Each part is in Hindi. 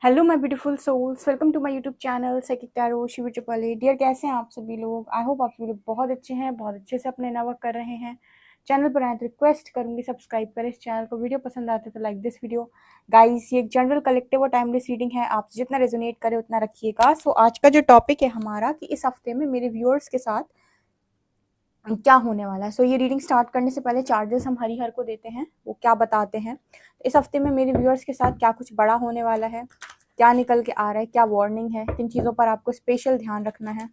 Hello my beautiful souls, welcome to my YouTube channel psychic tarot Shiv Chapale. Dear, कैसे हैं आप सभी लोग? आई होप आप सभी लोग बहुत अच्छे हैं, बहुत अच्छे से अपने नवर्क कर रहे हैं। चैनल पर आए तो रिक्वेस्ट करूंगी सब्सक्राइब करें इस चैनल को। वीडियो पसंद आते तो लाइक दिस वीडियो। गाइस, ये एक जनरल कलेक्टिव और टाइमलेस रीडिंग है, आप जितना रेजोनेट करें उतना रखिएगा। सो आज का जो टॉपिक है हमारा कि इस हफ्ते में मेरे व्यूअर्स के साथ क्या होने वाला है। सो ये रीडिंग स्टार्ट करने से पहले चार्जेस हम हरिहर को देते हैं, वो क्या बताते हैं इस हफ्ते में मेरे व्यूअर्स के साथ क्या कुछ बड़ा होने वाला है, क्या निकल के आ रहा है, क्या वार्निंग है, किन चीज़ों पर आपको स्पेशल ध्यान रखना है।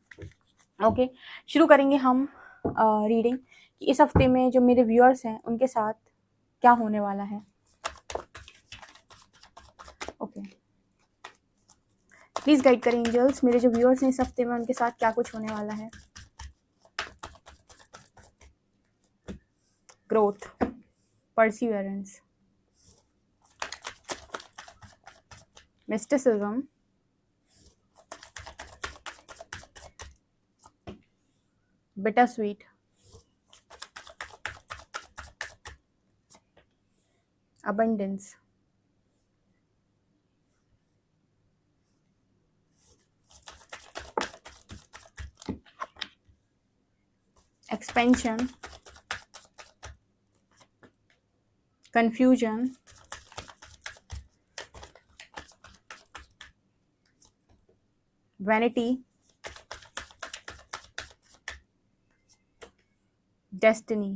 ओके, शुरू करेंगे हम रीडिंग कि इस हफ्ते में जो मेरे व्यूअर्स हैं उनके साथ क्या होने वाला है। ओके, प्लीज गाइड करें एंजल्स, मेरे जो व्यूअर्स हैं इस हफ्ते में उनके साथ क्या कुछ होने वाला है। Growth, perseverance, mysticism, bittersweet, abundance, expansion, confusion, vanity, destiny,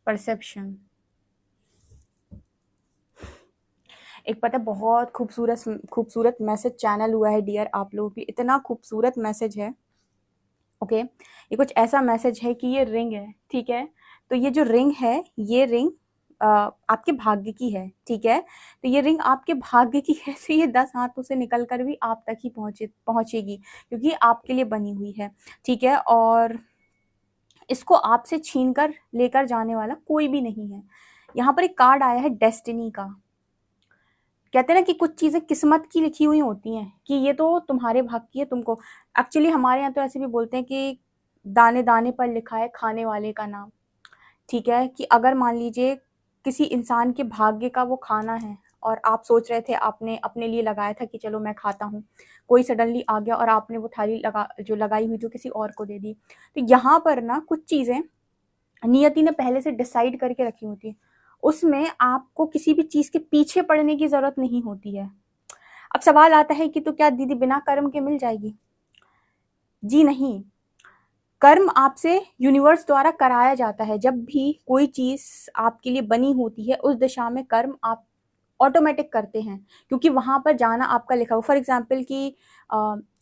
perception। एक पता बहुत खूबसूरत खूबसूरत मैसेज चैनल हुआ है डियर, आप लोगों की इतना खूबसूरत मैसेज है। ओके, ये कुछ ऐसा मैसेज है कि ये रिंग है, ठीक है। तो ये जो रिंग है, ये रिंग आपके भाग्य की है, ठीक है। तो ये रिंग आपके भाग्य की है, तो ये 10 हाथों से निकल कर भी आप तक ही पहुंचेगी, क्योंकि ये आपके लिए बनी हुई है, ठीक है। और इसको आपसे छीन कर लेकर जाने वाला कोई भी नहीं है। यहाँ पर एक कार्ड आया है डेस्टिनी का। कहते हैं ना कि कुछ चीज़ें किस्मत की लिखी हुई होती हैं कि ये तो तुम्हारे भाग की है, तुमको। एक्चुअली हमारे यहाँ तो ऐसे भी बोलते हैं कि दाने दाने पर लिखा है खाने वाले का नाम, ठीक है। कि अगर मान लीजिए किसी इंसान के भाग्य का वो खाना है और आप सोच रहे थे, आपने अपने लिए लगाया था कि चलो मैं खाता हूँ, कोई सडनली आ गया और आपने वो थाली जो लगाई हुई थी किसी और को दे दी। तो यहाँ पर ना कुछ चीज़ें नियति ने पहले से डिसाइड करके रखी होती है, उसमें आपको किसी भी चीज़ के पीछे पड़ने की ज़रूरत नहीं होती है। अब सवाल आता है कि तो क्या दीदी बिना कर्म के मिल जाएगी? जी नहीं, कर्म आपसे यूनिवर्स द्वारा कराया जाता है। जब भी कोई चीज़ आपके लिए बनी होती है उस दिशा में कर्म आप ऑटोमेटिक करते हैं, क्योंकि वहाँ पर जाना आपका लिखा हो। फॉर एग्जाम्पल कि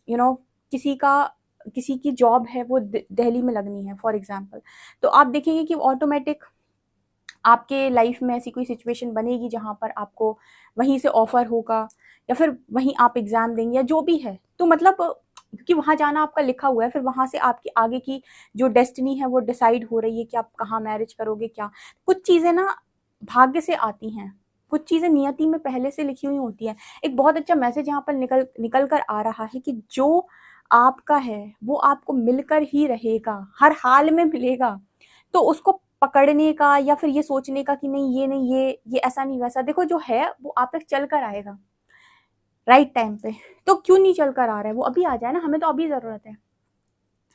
यू नो किसी की जॉब है, वो दिल्ली में लगनी है फॉर एग्जाम्पल, तो आप देखेंगे कि ऑटोमेटिक आपके लाइफ में ऐसी कोई सिचुएशन बनेगी जहाँ पर आपको वहीं से ऑफर होगा, या फिर वहीं आप एग्ज़ाम देंगे या जो भी है। तो मतलब क्योंकि वहाँ जाना आपका लिखा हुआ है, फिर वहाँ से आपकी आगे की जो डेस्टिनी है वो डिसाइड हो रही है कि आप कहाँ मैरिज करोगे, क्या। कुछ चीज़ें ना भाग्य से आती हैं, कुछ चीज़ें नियति में पहले से लिखी हुई होती हैं। एक बहुत अच्छा मैसेज यहाँ पर निकल कर आ रहा है कि जो आपका है वो आपको मिलकर ही रहेगा, हर हाल में मिलेगा। तो उसको पकड़ने का या फिर ये सोचने का कि नहीं, ये ऐसा नहीं वैसा, देखो जो है वो आप तक चल कर आएगा राइट टाइम पे। तो क्यों नहीं चल कर आ रहा है, वो अभी आ जाए ना, हमें तो अभी ज़रूरत है।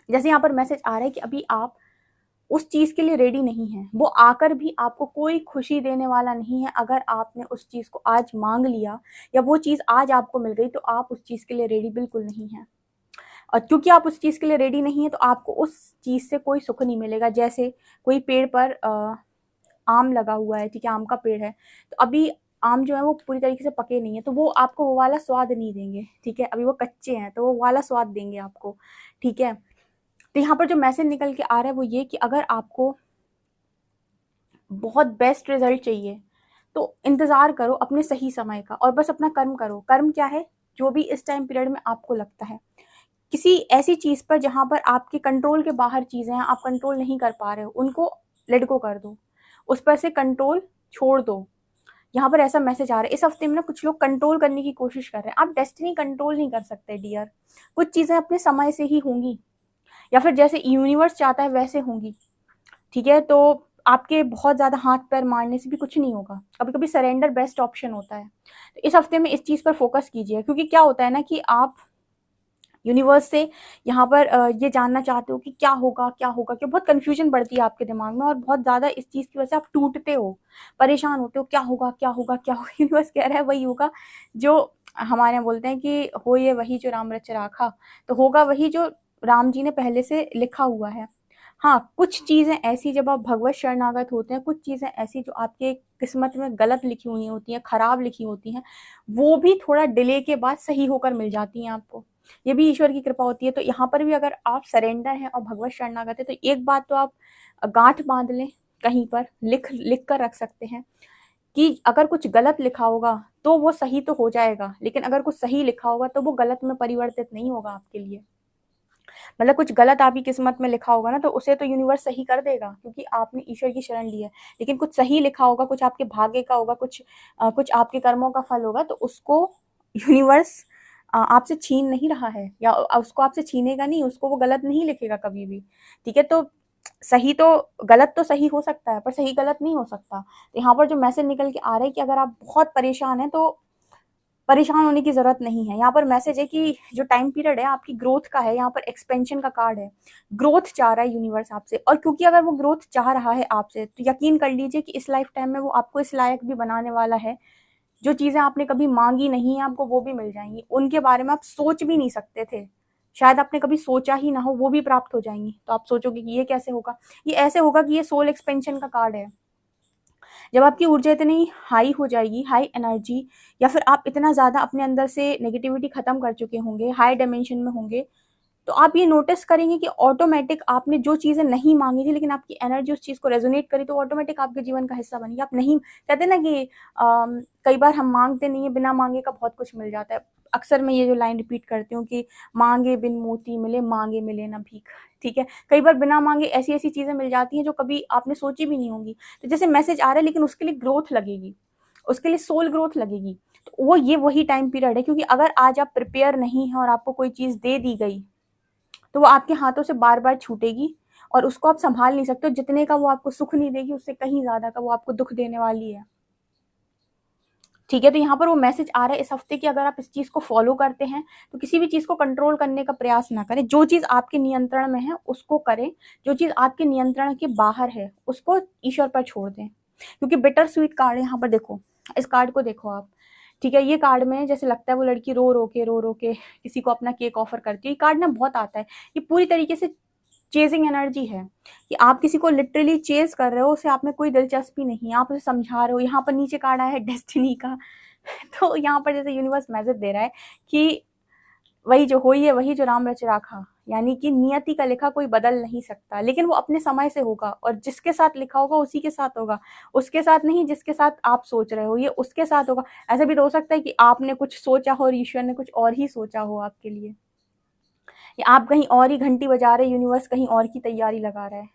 जैसे यहाँ पर मैसेज आ रहा है कि अभी आप उस चीज़ के लिए रेडी नहीं है, वो आकर भी आपको कोई खुशी देने वाला नहीं है। अगर आपने उस चीज़ को आज मांग लिया या वो चीज़ आज आपको मिल गई, तो आप उस चीज़ के लिए रेडी बिल्कुल नहीं है। और क्योंकि आप उस चीज़ के लिए रेडी नहीं है, तो आपको उस चीज़ से कोई सुख नहीं मिलेगा। जैसे कोई पेड़ पर आम लगा हुआ है, ठीक है, आम का पेड़ है, तो अभी आम जो है वो पूरी तरीके से पके नहीं है, तो वो आपको वो वाला स्वाद नहीं देंगे, ठीक है। अभी वो कच्चे हैं तो वो वाला स्वाद देंगे आपको, ठीक है। तो यहाँ पर जो मैसेज निकल के आ रहा है वो ये कि अगर आपको बहुत बेस्ट रिजल्ट चाहिए तो इंतज़ार करो अपने सही समय का, और बस अपना कर्म करो। कर्म क्या है? जो भी इस टाइम पीरियड में आपको लगता है किसी ऐसी चीज़ पर जहाँ पर आपके कंट्रोल के बाहर चीज़ें हैं, आप कंट्रोल नहीं कर पा रहे हो, उनको लेट गो कर दो, उस पर से कंट्रोल छोड़ दो। यहाँ पर ऐसा मैसेज आ रहा है इस हफ्ते में ना, कुछ लोग कंट्रोल करने की कोशिश कर रहे हैं। आप डेस्टिनी कंट्रोल नहीं कर सकते डियर, कुछ चीज़ें अपने समय से ही होंगी, या फिर जैसे यूनिवर्स चाहता है वैसे होंगी, ठीक है। तो आपके बहुत ज़्यादा हाथ पैर मारने से भी कुछ नहीं होगा, कभी कभी सरेंडर बेस्ट ऑप्शन होता है। तो इस हफ्ते में इस चीज़ पर फोकस कीजिए, क्योंकि क्या होता है ना कि आप यूनिवर्स से यहाँ पर ये जानना चाहते हो कि क्या होगा क्या होगा, कि बहुत कन्फ्यूजन बढ़ती है आपके दिमाग में, और बहुत ज़्यादा इस चीज़ की वजह से आप टूटते हो, परेशान होते हो, क्या होगा क्या होगा क्या होगा। यूनिवर्स कह रहा है वही होगा जो हमारे यहाँ बोलते हैं कि हो ये वही जो राम रच राखा, तो होगा वही जो राम जी ने पहले से लिखा हुआ है। हाँ, कुछ चीज़ें ऐसी जब आप भगवत शरणागत होते हैं, कुछ चीज़ें ऐसी जो आपके किस्मत में गलत लिखी हुई होती हैं, खराब लिखी होती हैं, वो भी थोड़ा डिले के बाद सही होकर मिल जाती हैं आपको। ये भी ईश्वर की कृपा होती है। तो यहाँ पर भी अगर आप सरेंडर हैं और भगवत शरणागत है, तो एक बात तो आप गांठ बांध लें, कहीं पर लिख कर रख सकते हैं कि अगर कुछ गलत लिखा होगा तो वो सही तो हो जाएगा, लेकिन अगर कुछ सही लिखा होगा तो वो गलत में परिवर्तित नहीं होगा आपके लिए। मतलब कुछ गलत आपकी किस्मत में लिखा होगा ना, तो उसे तो यूनिवर्स सही कर देगा, क्योंकि आपने ईश्वर की शरण ली है। लेकिन कुछ सही लिखा होगा, कुछ आपके भाग्य का होगा, कुछ आपके कर्मों का फल होगा, तो उसको यूनिवर्स आपसे छीन नहीं रहा है, या उसको आपसे छीनेगा नहीं, उसको वो गलत नहीं लिखेगा कभी भी। ठीक है, तो सही तो गलत तो सही हो सकता है, पर सही गलत नहीं हो सकता। तो यहाँ पर जो मैसेज निकल के आ रहा है कि अगर आप बहुत परेशान हैं तो परेशान होने की ज़रूरत नहीं है। यहाँ पर मैसेज है कि जो टाइम पीरियड है आपकी ग्रोथ का है, यहाँ पर एक्सपेंशन का कार्ड है, ग्रोथ चाह रहा है यूनिवर्स आपसे। और क्योंकि अगर वो ग्रोथ चाह रहा है आपसे, तो यकीन कर लीजिए कि इस लाइफ टाइम में वो आपको इस लायक भी बनाने वाला है। जो चीज़ें आपने कभी मांगी नहीं है, आपको वो भी मिल जाएंगी। उनके बारे में आप सोच भी नहीं सकते थे, शायद आपने कभी सोचा ही ना हो, वो भी प्राप्त हो जाएंगी। तो आप सोचोगे कि ये कैसे होगा, ये ऐसे होगा कि ये सोल एक्सपेंशन का कार्ड है। जब आपकी ऊर्जा इतनी हाई हो जाएगी, हाई एनर्जी, या फिर आप इतना ज़्यादा अपने अंदर से नेगेटिविटी ख़त्म कर चुके होंगे, हाई डायमेंशन में होंगे, तो आप ये नोटिस करेंगे कि ऑटोमेटिक आपने जो चीज़ें नहीं मांगी थी, लेकिन आपकी एनर्जी उस चीज़ को रेजोनेट करी, तो ऑटोमेटिक आपके जीवन का हिस्सा बन गया। आप नहीं कहते ना कि कई बार हम मांगते नहीं है, बिना मांगे का बहुत कुछ मिल जाता है। अक्सर मैं ये जो लाइन रिपीट करती हूँ कि मांगे बिन मोती मिले, मांगे मिले ना भीख। ठीक है, कई बार बिना मांगे ऐसी ऐसी चीज़ें मिल जाती हैं जो कभी आपने सोची भी नहीं होंगी। तो जैसे मैसेज आ रहा है, लेकिन उसके लिए ग्रोथ लगेगी, उसके लिए सोल ग्रोथ लगेगी। तो वो ये वही टाइम पीरियड है, क्योंकि अगर आज आप प्रिपेयर नहीं हैं और आपको कोई चीज़ दे दी गई, तो वो आपके हाथों से बार बार छूटेगी, और उसको आप संभाल नहीं सकते। जितने का वो आपको सुख नहीं देगी, उससे कहीं ज़्यादा का वो आपको दुख देने वाली है। ठीक है, तो यहाँ पर वो मैसेज आ रहा है इस हफ्ते कि अगर आप इस चीज़ को फॉलो करते हैं, तो किसी भी चीज़ को कंट्रोल करने का प्रयास ना करें। जो चीज़ आपके नियंत्रण में है उसको करें, जो चीज़ आपके नियंत्रण के बाहर है उसको ईश्वर पर छोड़ दें। क्योंकि बिटर स्वीट कार्ड है यहाँ पर, देखो इस कार्ड को देखो आप। ठीक है, ये कार्ड में जैसे लगता है वो लड़की रो रो के किसी को अपना केक ऑफर करती है। ये कार्ड ना बहुत आता है, ये पूरी तरीके से चेजिंग एनर्जी है, कि आप किसी को लिटरली चेज कर रहे हो, उसे आप में कोई दिलचस्पी नहीं है, आप उसे समझा रहे हो। यहाँ पर नीचे कार्ड आया है डेस्टिनी का। तो यहाँ पर जैसे यूनिवर्स मैसेज दे रहा है कि वही जो हुई है वही जो राम रच राखा, यानी कि नियति का लिखा कोई बदल नहीं सकता, लेकिन वो अपने समय से होगा, और जिसके साथ लिखा होगा उसी के साथ होगा, उसके साथ नहीं जिसके साथ आप सोच रहे हो, ये उसके साथ होगा। ऐसा भी तो हो सकता है कि आपने कुछ सोचा हो और ईश्वर ने कुछ और ही सोचा हो आपके लिए, या आप कहीं और ही घंटी बजा रहे, यूनिवर्स कहीं और की तैयारी लगा रहा है।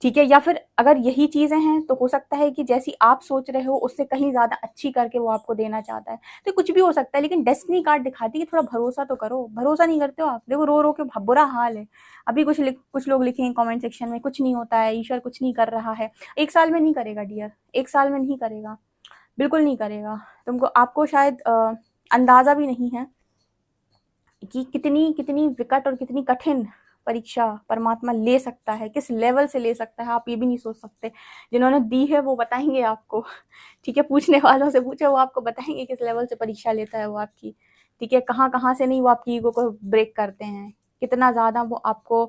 ठीक है, या फिर अगर यही चीज़ें हैं तो हो सकता है कि जैसी आप सोच रहे हो उससे कहीं ज़्यादा अच्छी करके वो आपको देना चाहता है। तो कुछ भी हो सकता है, लेकिन डेस्टिनी कार्ड दिखाती है कि थोड़ा भरोसा तो करो। भरोसा नहीं करते हो आप, देखो रो रो के बुरा हाल है। अभी कुछ लोग लिखेंगे कमेंट सेक्शन में, कुछ नहीं होता है, ईश्वर कुछ नहीं कर रहा है। 1 साल में नहीं करेगा डियर, 1 साल में नहीं करेगा, बिल्कुल नहीं करेगा। आपको शायद अंदाज़ा भी नहीं है कि कितनी कितनी विकट और कितनी कठिन परीक्षा परमात्मा ले सकता है, किस लेवल से ले सकता है, आप ये भी नहीं सोच सकते। जिन्होंने दी है वो बताएंगे आपको। ठीक है, पूछने वालों से पूछो, वो आपको बताएंगे किस लेवल से परीक्षा लेता है वो आपकी। ठीक है, कहाँ कहाँ से नहीं वो आपकी ईगो को ब्रेक करते हैं, कितना ज़्यादा वो आपको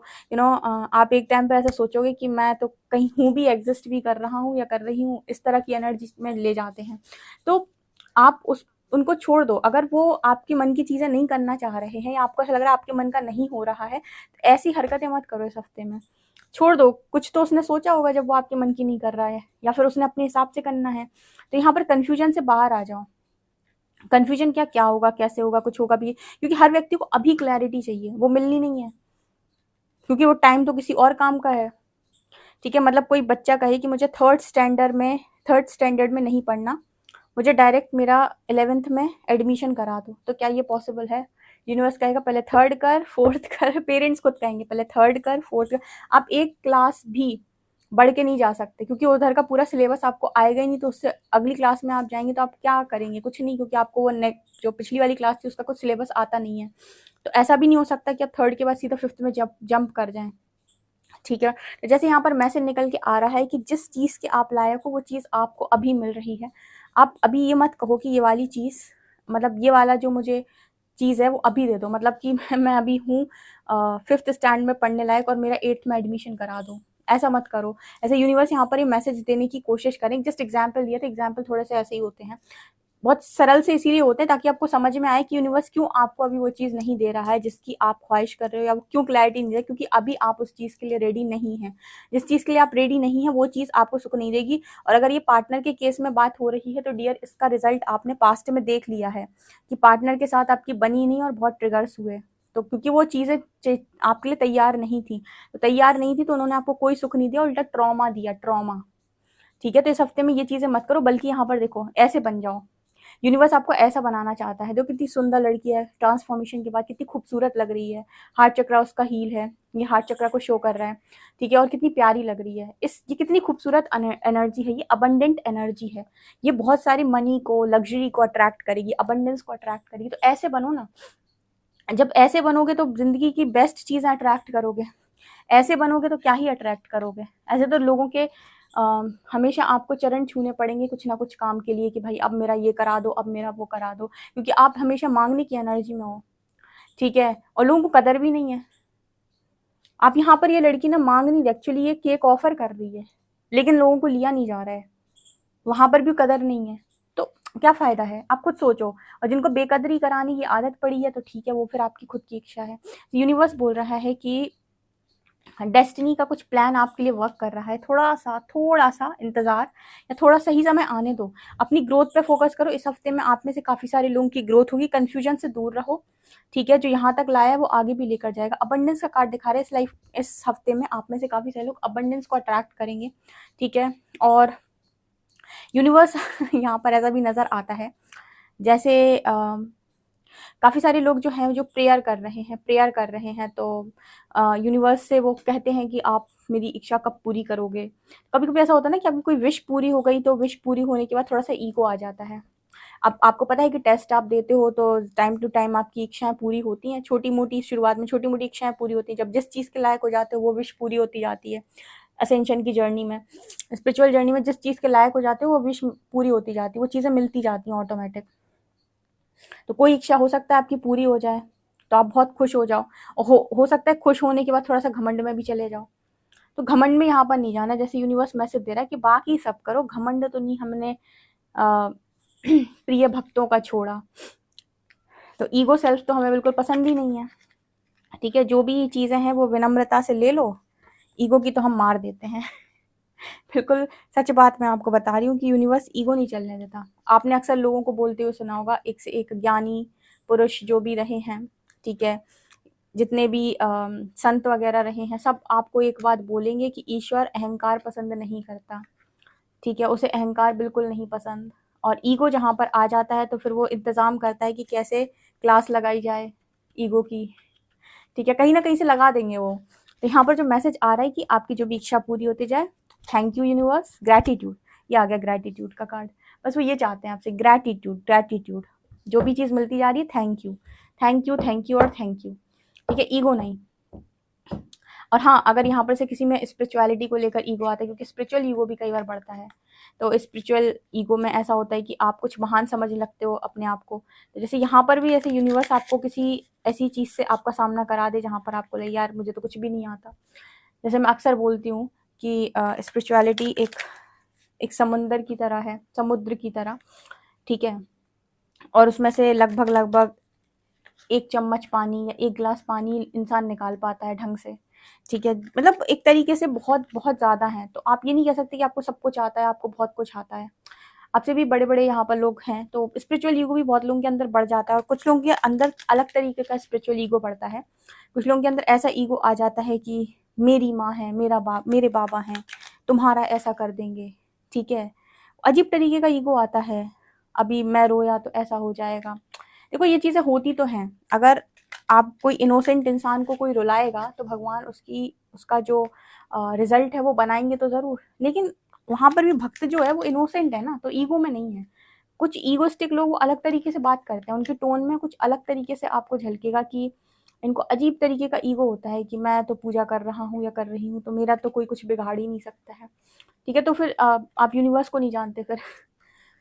आप एक टाइम पे ऐसा सोचोगे कि मैं तो कहीं हूँ भी, एग्जिस्ट भी कर रहा हूँ या कर रही हूँ, इस तरह की एनर्जी में ले जाते हैं। तो आप उनको छोड़ दो। अगर वो आपके मन की चीज़ें नहीं करना चाह रहे हैं, या आपको ऐसा लग रहा है आपके मन का नहीं हो रहा है, तो ऐसी हरकतें मत करो इस हफ्ते में, छोड़ दो। कुछ तो उसने सोचा होगा जब वो आपके मन की नहीं कर रहा है, या फिर उसने अपने हिसाब से करना है। तो यहाँ पर कन्फ्यूजन से बाहर आ जाओ। कन्फ्यूजन क्या होगा, कैसे होगा, कुछ होगा भी, क्योंकि हर व्यक्ति को अभी क्लैरिटी चाहिए, वो मिलनी नहीं है, क्योंकि वो टाइम तो किसी और काम का है। ठीक है, मतलब कोई बच्चा कहे कि मुझे थर्ड स्टैंडर्ड में नहीं पढ़ना, मुझे डायरेक्ट मेरा 11th में एडमिशन करा दो, तो क्या ये पॉसिबल है? यूनिवर्स कहेगा पहले थर्ड कर, फोर्थ कर। पेरेंट्स खुद कहेंगे पहले थर्ड कर, फोर्थ कर। आप एक क्लास भी बढ़ के नहीं जा सकते, क्योंकि उधर का पूरा सिलेबस आपको आएगा ही नहीं, तो उससे अगली क्लास में आप जाएंगे तो आप क्या करेंगे, कुछ नहीं, क्योंकि आपको वो नेक्स्ट जो पिछली वाली क्लास थी उसका कुछ सिलेबस आता नहीं है। तो ऐसा भी नहीं हो सकता कि आप थर्ड के बाद सीधा फिफ्थ में जंप कर जाएं। ठीक है, तो जैसे यहाँ पर मैसेज निकल के आ रहा है कि जिस चीज़ के आप लायक हो वो चीज़ आपको अभी मिल रही है। आप अभी ये मत कहो कि ये वाली चीज़, मतलब ये वाला जो मुझे चीज़ है वो अभी दे दो, मतलब कि मैं अभी हूँ फिफ्थ स्टैंड में पढ़ने लायक और मेरा एट्थ में एडमिशन करा दो, ऐसा मत करो। ऐसे यूनिवर्स यहाँ पर ये मैसेज देने की कोशिश करें। जस्ट एग्जाम्पल दिए थे, एग्जाम्पल थोड़े से ऐसे ही होते हैं, बहुत सरल से इसीलिए होते हैं ताकि आपको समझ में आए कि यूनिवर्स क्यों आपको अभी वो चीज़ नहीं दे रहा है जिसकी आप ख्वाहिश कर रहे हो, या वो क्यों क्लैरिटी नहीं दे रहा, क्योंकि अभी आप उस चीज़ के लिए रेडी नहीं हैं। जिस चीज़ के लिए आप रेडी नहीं हैं वो चीज़ आपको सुख नहीं देगी। और अगर ये पार्टनर के केस में बात हो रही है तो डियर, इसका रिजल्ट आपने पास्ट में देख लिया है कि पार्टनर के साथ आपकी बनी नहीं और बहुत ट्रिगर्स हुए। तो क्योंकि वो चीज़ें आपके लिए तैयार नहीं थी, तो तैयार नहीं थी तो उन्होंने आपको कोई सुख नहीं दिया, उल्टा ट्रॉमा दिया, ट्रॉमा। ठीक है, तो इस हफ्ते में ये चीज़ें मत करो, बल्कि यहाँ पर देखो ऐसे बन जाओ। यूनिवर्स आपको ऐसा बनाना चाहता है। देखो कितनी सुंदर लड़की है, ट्रांसफॉर्मेशन के बाद कितनी खूबसूरत लग रही है, हार्ट चक्रा उसका हील है, ये हार्ट चक्रा को शो कर रहा है। ठीक है, और कितनी प्यारी लग रही है। ये कितनी खूबसूरत एनर्जी है, ये अबंडेंट एनर्जी है। ये बहुत सारी मनी को, लग्जरी को अट्रैक्ट करेगी, अबंडेंस को अट्रैक्ट करेगी। तो ऐसे बनो ना। जब ऐसे बनोगे तो जिंदगी की बेस्ट चीज़ें अट्रैक्ट करोगे। ऐसे बनोगे तो क्या ही अट्रैक्ट करोगे। ऐसे तो लोगों के हमेशा आपको चरण छूने पड़ेंगे कुछ ना कुछ काम के लिए कि भाई अब मेरा ये करा दो, अब मेरा वो करा दो, क्योंकि आप हमेशा मांगने की एनर्जी में हो। ठीक है, और लोगों को कदर भी नहीं है। आप यहाँ पर, ये लड़की ना मांग नहीं रही, एक्चुअली ये केक ऑफर कर रही है, लेकिन लोगों को लिया नहीं जा रहा है, वहां पर भी कदर नहीं है। तो क्या फायदा है, आप खुद सोचो। और जिनको बेकदरी कराने की आदत पड़ी है तो ठीक है, वो फिर आपकी खुद की इच्छा है। यूनिवर्स बोल रहा है कि डेस्टिनी का कुछ प्लान आपके लिए वर्क कर रहा है। थोड़ा सा इंतज़ार, या थोड़ा सही समय आने दो। अपनी ग्रोथ पे फोकस करो। इस हफ्ते में आप में से काफ़ी सारे लोगों की ग्रोथ होगी। कन्फ्यूजन से दूर रहो। ठीक है, जो यहाँ तक लाया है वो आगे भी लेकर जाएगा। अबंडेंस का कार्ड दिखा रहे हैं इस हफ्ते में आप में से काफ़ी सारे लोग अबंडेंस को अट्रैक्ट करेंगे। ठीक है, और यूनिवर्स यहाँ पर ऐसा भी नज़र आता है जैसे काफ़ी सारे लोग जो हैं जो प्रेयर कर रहे हैं, तो यूनिवर्स से वो कहते हैं कि आप मेरी इच्छा कब पूरी करोगे। कभी कभी ऐसा होता है ना कि आपकी कोई विश पूरी हो गई, तो विश पूरी होने के बाद थोड़ा सा ईगो आ जाता है। अब आपको पता है कि टेस्ट आप देते हो तो टाइम टू टाइम आपकी इच्छाएं पूरी होती हैं। छोटी मोटी शुरुआत में छोटी मोटी इच्छाएं पूरी होती हैं, जब जिस चीज़ के लायक हो जाते हो वो विश पूरी होती जाती है। असेंशन की जर्नी में, स्पिरिचुअल जर्नी में जिस चीज़ के लायक हो जाते हो वो विश पूरी होती जाती है, वो चीज़ें मिलती जाती हैं ऑटोमेटिक। तो कोई इच्छा हो सकता है आपकी पूरी हो जाए तो आप बहुत खुश हो जाओ, और हो सकता है खुश होने के बाद थोड़ा सा घमंड में भी चले जाओ। तो घमंड में यहाँ पर नहीं जाना। जैसे यूनिवर्स मैसेज दे रहा है कि बाकी सब करो, घमंड तो नहीं हमने प्रिय भक्तों का छोड़ा। तो ईगो सेल्फ तो हमें बिल्कुल पसंद ही नहीं है। ठीक है, जो भी चीज़ें हैं वो विनम्रता से ले लो, ईगो की तो हम मार देते हैं। बिल्कुल सच बात मैं आपको बता रही हूँ कि यूनिवर्स ईगो नहीं चलने देता। आपने अक्सर लोगों को बोलते हुए सुना होगा, एक से एक ज्ञानी पुरुष जो भी रहे हैं, ठीक है, जितने भी संत वगैरह रहे हैं, सब आपको एक बात बोलेंगे कि ईश्वर अहंकार पसंद नहीं करता। ठीक है, उसे अहंकार बिल्कुल नहीं पसंद। और ईगो जहाँ पर आ जाता है तो फिर वो इंतज़ाम करता है कि कैसे क्लास लगाई जाए ईगो की। ठीक है, कहीं ना कहीं से लगा देंगे वो। तो यहाँ पर जो मैसेज आ रहा है कि आपकी जो भी इच्छा पूरी होती जाए। थैंक यू यूनिवर्स, ग्रैटिट्यूड, ये आ गया ग्रैटिट्यूड का कार्ड। बस वो ये चाहते हैं आपसे, ग्रैटिट्यूड, ग्रैटिट्यूड, जो भी चीज़ मिलती जा रही है, thank you, thank you, thank you और थैंक यू। ठीक है, ईगो नहीं। और हाँ, अगर यहाँ पर से किसी में स्पिरिचुअलिटी को लेकर ईगो आता है, क्योंकि स्पिरिचुअल ईगो भी कई बार बढ़ता है, तो स्पिरिचुअल ईगो में ऐसा होता है कि आप कुछ महान समझ लगते हो अपने आप को। तो जैसे यहाँ पर भी ऐसे यूनिवर्स आपको किसी ऐसी चीज़ से आपका सामना करा दे जहाँ पर आपको लगे यार मुझे तो कुछ भी नहीं आता। जैसे मैं अक्सर बोलती हूँ कि स्पिरिचुअलिटी एक समुंदर की तरह है, समुद्र की तरह। ठीक है, और उसमें से लगभग एक चम्मच पानी या एक गिलास पानी इंसान निकाल पाता है ढंग से। ठीक है, मतलब एक तरीके से बहुत बहुत ज़्यादा है। तो आप ये नहीं कह सकते कि आपको सब कुछ आता है, आपको बहुत कुछ आता है। आपसे भी बड़े बड़े यहाँ पर लोग हैं, तो स्पिरिचुअल ईगो भी बहुत लोगों के अंदर बढ़ जाता है। और कुछ लोगों के अंदर अलग तरीके का स्पिरिचुअल ईगो बढ़ता है। कुछ लोगों के अंदर ऐसा ईगो आ जाता है कि मेरी माँ है, मेरे बाबा हैं, तुम्हारा ऐसा कर देंगे। ठीक है, अजीब तरीके का ईगो आता है, अभी मैं रोया तो ऐसा हो जाएगा। देखो ये चीज़ें होती तो हैं, अगर आप कोई इनोसेंट इंसान को कोई रुलाएगा तो भगवान उसका जो रिजल्ट है वो बनाएंगे तो ज़रूर, लेकिन वहाँ पर भी भक्त जो है वो इनोसेंट है ना, तो ईगो में नहीं है। कुछ ईगोस्टिक लोग वो अलग तरीके से बात करते हैं, उनके टोन में कुछ अलग तरीके से आपको झलकेगा कि इनको अजीब तरीके का ईगो होता है कि मैं तो पूजा कर रहा हूँ या कर रही हूँ, तो मेरा तो कोई कुछ बिगाड़ ही नहीं सकता है। ठीक है, तो फिर आप यूनिवर्स को नहीं जानते फिर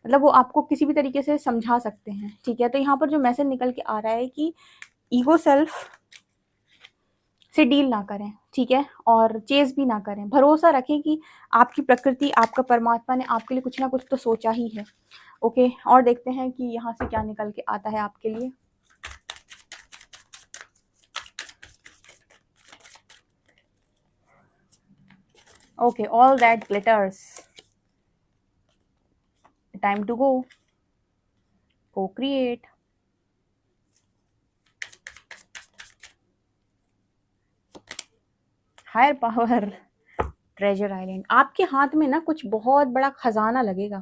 मतलब वो आपको किसी भी तरीके से समझा सकते हैं। ठीक है, तो यहाँ पर जो मैसेज निकल के आ रहा है कि ईगो सेल्फ से डील ना करें, ठीक है, और चेज़ भी ना करें। भरोसा रखें कि आपकी प्रकृति, आपका परमात्मा ने आपके लिए कुछ ना कुछ तो सोचा ही है। ओके, और देखते हैं कि यहाँ से क्या निकल के आता है आपके लिए। Okay, all that glitters, time to go, को create. Higher power, treasure island. आपके हाथ में ना कुछ बहुत बड़ा खजाना लगेगा।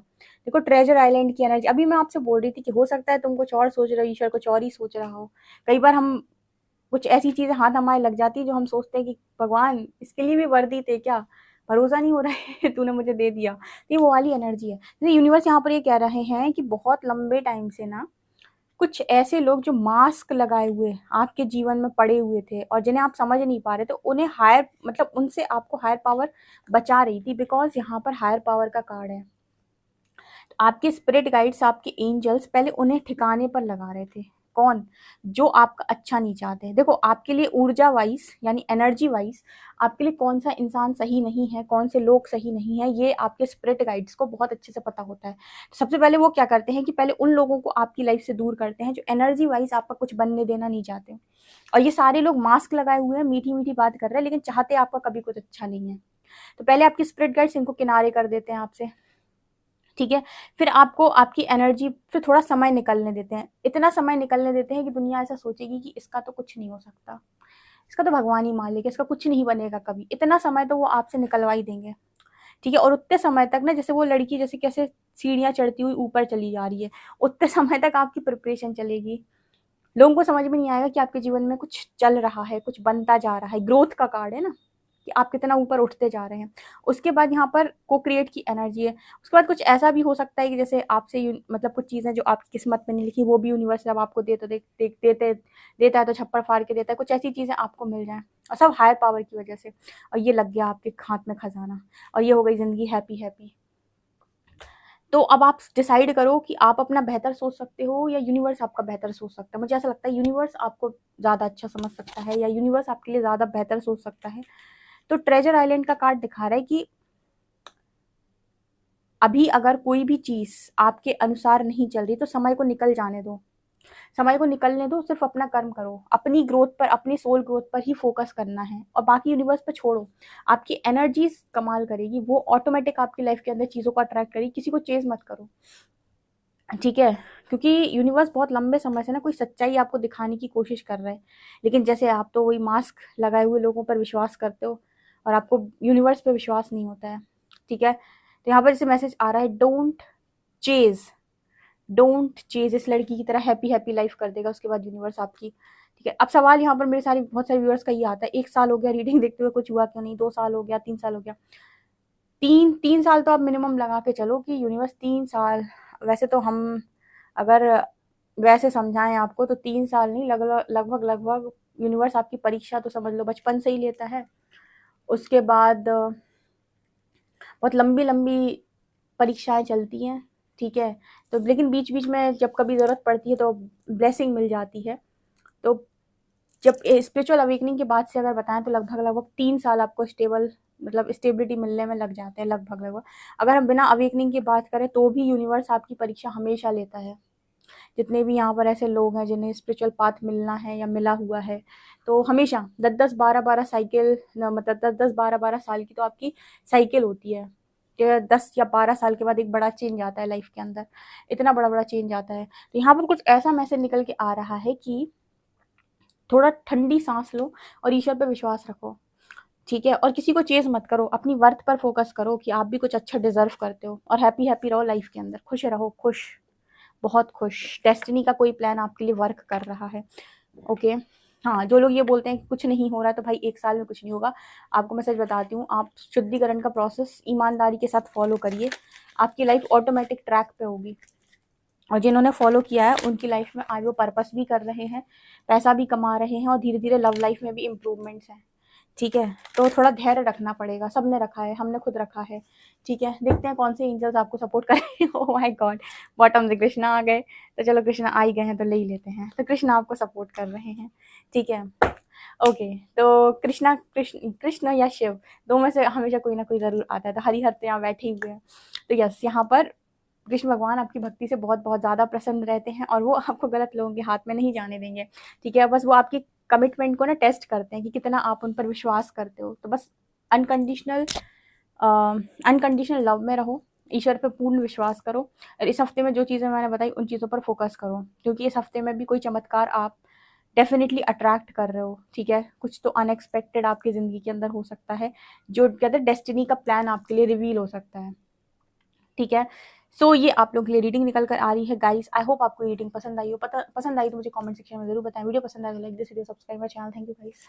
देखो ट्रेजर आइलैंड की एनर्जी, अभी मैं आपसे बोल रही थी कि हो सकता है तुम कुछ और सोच रहे हो, ईश्वर कुछ और ही सोच रहा हो। कई बार हम कुछ ऐसी चीजें हाथ हमारे लग जाती है जो हम सोचते हैं कि भगवान इसके लिए भी वर्दी थे क्या, भरोसा नहीं हो रहा है तूने मुझे दे दिया। तो ये वो वाली एनर्जी है। जैसे यूनिवर्स यहाँ पर ये कह रहे हैं कि बहुत लंबे टाइम से ना कुछ ऐसे लोग जो मास्क लगाए हुए आपके जीवन में पड़े हुए थे और जिन्हें आप समझ नहीं पा रहे, तो उन्हें हायर मतलब उनसे आपको हायर पावर बचा रही थी, बिकॉज यहाँ पर हायर पावर का कार्ड है। आपके स्पिरिट गाइड्स, आपके एंजल्स पहले उन्हें ठिकाने पर लगा रहे थे। कौन? जो आपका अच्छा नहीं चाहते। देखो आपके लिए ऊर्जा वाइज यानी एनर्जी वाइज आपके लिए कौन सा इंसान सही नहीं है, कौन से लोग सही नहीं है, ये आपके स्पिरिट गाइड्स को बहुत अच्छे से पता होता है। तो सबसे पहले वो क्या करते हैं कि पहले उन लोगों को आपकी लाइफ से दूर करते हैं जो एनर्जी वाइज आपका कुछ बनने देना नहीं चाहते। और ये सारे लोग मास्क लगाए हुए हैं, मीठी मीठी बात कर रहे हैं, लेकिन चाहते आपका कभी कुछ अच्छा नहीं है। तो पहले आपके स्पिरिट गाइड्स इनको किनारे कर देते हैं आपसे। ठीक है, फिर आपको आपकी एनर्जी फिर थोड़ा समय निकलने देते हैं, इतना समय निकलने देते हैं कि दुनिया ऐसा सोचेगी कि इसका तो कुछ नहीं हो सकता, इसका तो भगवान ही मालिक है, इसका कुछ नहीं बनेगा कभी। इतना समय तो वो आपसे निकलवा ही देंगे। ठीक है, और उतने समय तक ना, जैसे वो लड़की जैसे कैसे सीढ़ियाँ चढ़ती हुई ऊपर चली जा रही है, उतने समय तक आपकी प्रिपरेशन चलेगी। लोगों को समझ में नहीं आएगा कि आपके जीवन में कुछ चल रहा है, कुछ बनता जा रहा है। ग्रोथ का कार्ड है ना, कि आप कितना ऊपर उठते जा रहे हैं। उसके बाद यहाँ पर को क्रिएट की एनर्जी है। उसके बाद कुछ ऐसा भी हो सकता है कि जैसे आपसे मतलब कुछ चीज़ें जो आपकी किस्मत में नहीं लिखी, वो भी यूनिवर्स जब आपको देता है तो छप्पर फाड़ के देता है। कुछ ऐसी चीज़ें आपको मिल जाएं, और सब हायर पावर की वजह से। और ये लग गया आपके हाथ में खजाना, और ये हो गई ज़िंदगी हैप्पी हैप्पी। तो अब आप डिसाइड करो कि आप अपना बेहतर सोच सकते हो या यूनिवर्स आपका बेहतर सोच सकता है। मुझे ऐसा लगता है यूनिवर्स आपको ज़्यादा अच्छा समझ सकता है, या यूनिवर्स आपके लिए ज़्यादा बेहतर सोच सकता है। तो ट्रेजर आइलैंड का कार्ड दिखा रहा है कि अभी अगर कोई भी चीज़ आपके अनुसार नहीं चल रही तो समय को निकल जाने दो, समय को निकलने दो। सिर्फ अपना कर्म करो, अपनी ग्रोथ पर, अपनी सोल ग्रोथ पर ही फोकस करना है, और बाकी यूनिवर्स पर छोड़ो। आपकी एनर्जीज कमाल करेगी, वो ऑटोमेटिक आपकी लाइफ के अंदर चीज़ों को अट्रैक्ट करेगी। किसी को चेज मत करो, ठीक है, क्योंकि यूनिवर्स बहुत लंबे समय से ना कोई सच्चाई आपको दिखाने की कोशिश कर रहा है, लेकिन जैसे आप तो वही मास्क लगाए हुए लोगों पर विश्वास करते हो और आपको यूनिवर्स पे विश्वास नहीं होता है। ठीक है, तो यहाँ पर जैसे मैसेज आ रहा है, चेज डोंट चेज। इस लड़की की तरह हैप्पी हैप्पी लाइफ कर देगा उसके बाद यूनिवर्स आपकी। ठीक है, अब सवाल यहाँ पर मेरे बहुत सारे व्यूअर्स का ये आता है, 1 साल हो गया रीडिंग देखते हुए, कुछ हुआ क्यों नहीं? 2 साल हो गया, 3 साल हो गया। तीन साल तो आप मिनिमम लगा के चलो कि यूनिवर्स 3 साल। वैसे तो हम अगर वैसे समझाएं आपको तो 3 साल नहीं, लगभग लगभग यूनिवर्स आपकी परीक्षा तो समझ लो बचपन से ही लेता है। उसके बाद बहुत लंबी लंबी परीक्षाएं चलती हैं। ठीक है, तो लेकिन बीच बीच में जब कभी ज़रूरत पड़ती है तो ब्लेसिंग मिल जाती है। तो जब स्पिरिचुअल अवेकनिंग के बाद से अगर बताएं तो लगभग लगभग 3 साल आपको स्टेबिलिटी मिलने में लग जाते हैं, लगभग लगभग। अगर हम बिना अवेकनिंग की बात करें तो भी यूनिवर्स आपकी परीक्षा हमेशा लेता है। जितने भी यहाँ पर ऐसे लोग हैं जिन्हें स्पिरिचुअल पाथ मिलना है या मिला हुआ है, तो हमेशा 10-10 12-12 साइकिल, मतलब 10-10 12-12 साल की तो आपकी साइकिल होती है कि 10 या 12 साल के बाद एक बड़ा चेंज आता है लाइफ के अंदर। इतना बड़ा बड़ा चेंज आता है। तो यहाँ पर कुछ ऐसा मैसेज निकल के आ रहा है कि थोड़ा ठंडी सांस लो और ईश्वर पे विश्वास रखो। ठीक है, और किसी को चेज मत करो, अपनी वर्थ पर फोकस करो कि आप भी कुछ अच्छा डिजर्व करते हो, और हैप्पी हैप्पी रहो लाइफ के अंदर, खुश रहो, खुश, बहुत खुश। डेस्टिनी का कोई प्लान आपके लिए वर्क कर रहा है। ओके, हाँ, जो लोग ये बोलते हैं कि कुछ नहीं हो रहा है, तो भाई 1 साल में कुछ नहीं होगा। आपको मैं सच बताती हूँ, आप शुद्धिकरण का प्रोसेस ईमानदारी के साथ फॉलो करिए, आपकी लाइफ ऑटोमेटिक ट्रैक पे होगी। और जिन्होंने फॉलो किया है उनकी लाइफ में आज वो पर्पस भी कर रहे हैं, पैसा भी कमा रहे हैं और धीरे-धीरे लव लाइफ में भी इम्प्रूवमेंट्स हैं। ठीक है? तो थोड़ा धैर्य रखना पड़ेगा, सबने रखा है, हमने खुद रखा है। ठीक है? देखते हैं कौन से एंजल्स आपको सपोर्ट करें। Oh my God! बॉटम से कृष्णा आ गए, तो चलो कृष्णा आ ही गए हैं तो ले ही लेते हैं। तो कृष्णा आपको सपोर्ट कर रहे हैं। ठीक है? ओके, तो कृष्ण या शिव, 2 में से हमेशा कोई ना कोई ज़रूर आता है। तो हरिहर तो यहाँ बैठे ही हुए हैं। तो यस, यहाँ पर कृष्ण भगवान आपकी भक्ति से बहुत-बहुत ज़्यादा प्रसन्न रहते हैं और वो आपको गलत लोगों के हाथ में नहीं जाने देंगे। ठीक है? बस वो आपकी कमिटमेंट को ना टेस्ट करते हैं कि कितना आप उन पर विश्वास करते हो। तो बस अनकंडीशनल अनकंडीशनल लव में रहो, ईश्वर पे पूर्ण विश्वास करो और इस हफ्ते में जो चीज़ें मैंने बताई उन चीज़ों पर फोकस करो, क्योंकि इस हफ्ते में भी कोई चमत्कार आप डेफ़िनिटली अट्रैक्ट कर रहे हो। ठीक है? कुछ तो अनएक्सपेक्टेड आपकी ज़िंदगी के अंदर हो सकता है, जो कहते हैं डेस्टिनी का प्लान आपके लिए रिवील हो सकता है। ठीक है? सो ये आप लोगों के लिए रीडिंग निकल कर आ रही है गाइस। आई होप आपको रीडिंग पसंद आई हो। पसंद आई तो मुझे कमेंट सेक्शन में ज़रूर बताएं। वीडियो पसंद आए तो like this video, subscribe my channel. Thank you guys.